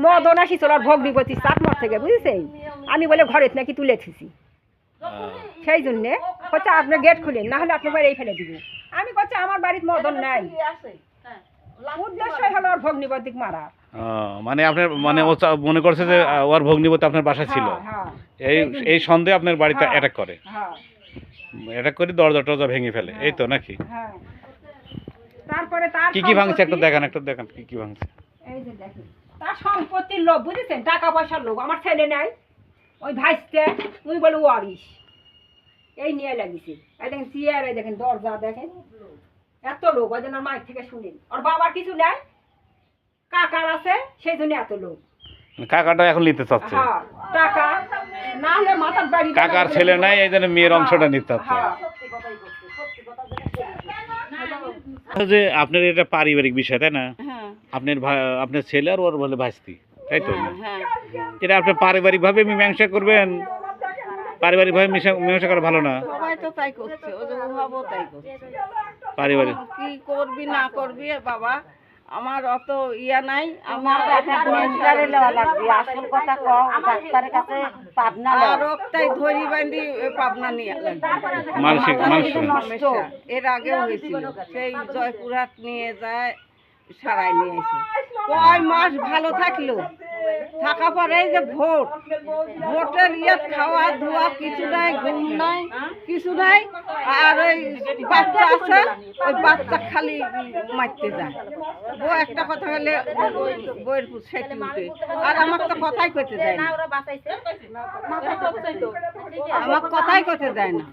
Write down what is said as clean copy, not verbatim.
মদন আসিছিল আর ভগ্নিপতি চাটমর থেকে বুঝেছেন, আমি বলে ঘরের নাকি তুলে থুছি, সেই জন্যে হচ্ছে আপনি গেট খুলেন, না হলে আপনার বাড়ি এই ফেলে দিবে। আমি বলছি আমার বাড়ির মদন নাই, উদ্দেশ্য হলো ওর ভগ্নিপতিক মারা। মানে আপনার মানে ও মনে করছে যে ওর ভগ্নিপতি আপনার বাসায় ছিল, এই এই সন্দেহে আপনার বাড়িতে অ্যাটাক করে, অ্যাটাক করে দরজা টরজা ভেঙে ফেলে, এই তো নাকি? তারপরে তার কি কি ভাঙছে একটু দেখান, কি কি ভাঙছে। এই যে দেখেন তার সম্পত্তির লোভ, বুঝেছেন, টাকা পয়সার লোভ। আমার ছেলে নাই, ওই ভাইসতে তুই বলে ওয়ারিস এই নিয়ে লাগিয়েছে। এই দেখেন চেয়ার, এই দেখেন দরজা, দেখেন এত লোক। ওই জন্য মায়ের থেকে শুনেন ওর বাবার কিছু নাই, কাকার আছে, সেই জন্য এত লোক। কাকাটা এখন নিতে চাচ্ছে, টাকা না হলে মাথার বাড়ি। কাকার ছেলে নাই, এই জন্য মেয়ের অংশটা নিতে চাচ্ছে। যে আপনার এটা পারিবারিক বিষয়, তাই না? আপনার আপনার ছেলে আর ওর বলে ভাইস্তি, তাই তো? এটা আপনি পারিবারিক ভাবে মীমাংসা করবেন, পারিবারিক ভাবে মীমাংসা করা ভালো না? সবাই তো তাই করছে, ও যে ভাবো তাই করছে। পারিবারিক কি করবি না করবি বাবা, আমার অত ইয়া নাই। আমার আসল কথা কও, ডাক্তারের কাছে পাবনা আর তাই ধরি বাঁধি পাবনা নিয়ে মানসিক সমস্যা এর আগেও হয়েছিল, সেই জয়পুরহাট নিয়ে যায়, সারাই নিয়ে এসে কয় মাস ভালো থাকলো, থাকা পরে যে ভোটের ইয়াত খাওয়া ধোয়া কিছু নাই, ঘুম নাই, কিছু নাই। আর ওই বাচ্চা আছে, ওই বাচ্চা খালি মারতে যায়। বউ একটা কথা বলে বইয়ের সেটি উঠে, আর আমার তো কথাই করতে দেয় না, আমার কথাই করতে দেয় না।